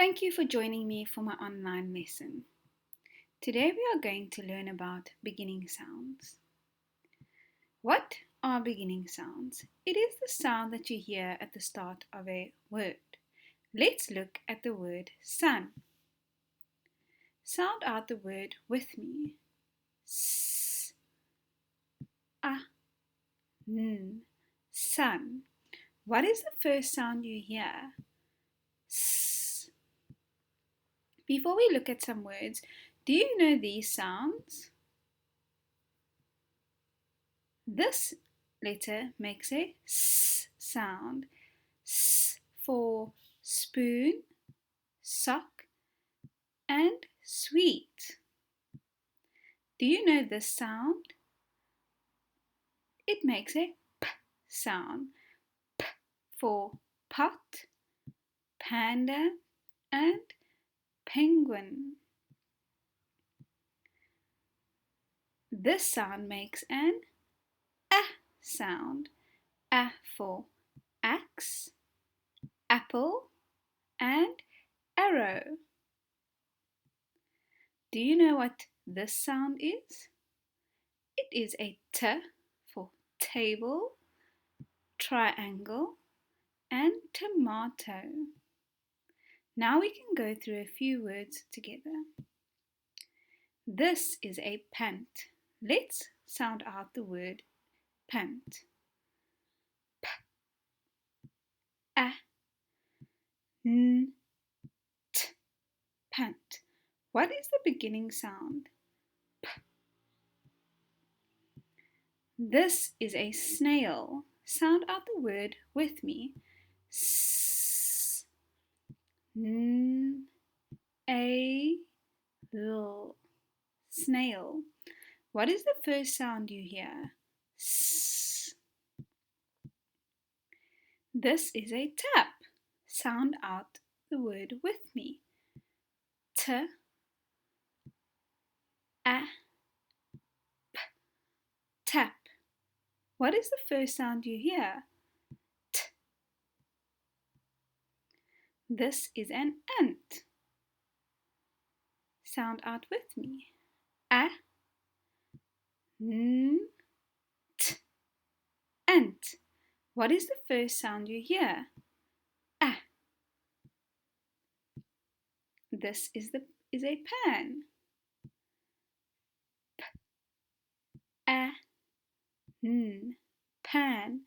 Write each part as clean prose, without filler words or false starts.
Thank you for joining me for my online lesson. Today we are going to learn about beginning sounds. What are beginning sounds? It is the sound that you hear at the start of a word. Let's look at the word sun. Sound out the word with me. S, a, n, sun. What is the first sound you hear? S. Before we look at some words, do you know these sounds? This letter makes a S sound. S for spoon, sock, and sweet. Do you know this sound? It makes a P sound. P for pot, panda, and penguin. This sound makes an A sound. A for axe, apple, and arrow. Do you know what this sound is? It is a T for table, triangle, and tomato. Now we can go through a few words together. This is a pant. Let's sound out the word pant. P, A, N, T, pant. What is the beginning sound? P. This is a snail. Sound out the word with me. S, N, A, L. Snail. What is the first sound you hear? S. This is a tap. Sound out the word with me. T, A, P, tap. What is the first sound you hear? T. This is an ant. Sound out with me. A, N, T, ant. What is the first sound you hear? A. This is a pan. P, A, N, pan.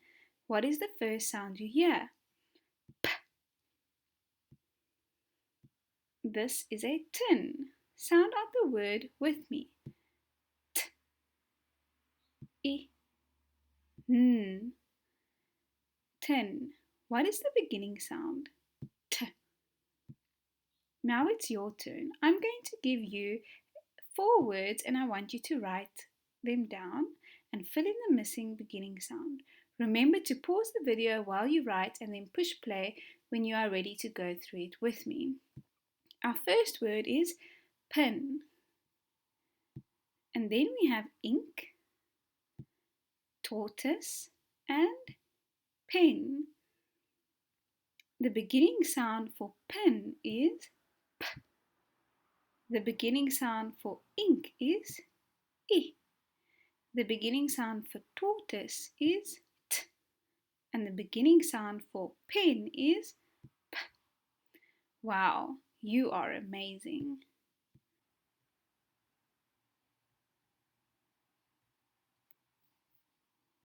What is the first sound you hear? P. This is a tin. Sound out the word with me. T, I, N, tin. What is the beginning sound? T. Now it's your turn. I'm going to give you 4 words and I want you to write them down and fill in the missing beginning sound. Remember to pause the video while you write and then push play when you are ready to go through it with me. Our first word is pin. And then we have ink, tortoise, and pen. The beginning sound for pen is P. The beginning sound for ink is I. The beginning sound for tortoise is T. And the beginning sound for pen is P. Wow, you are amazing.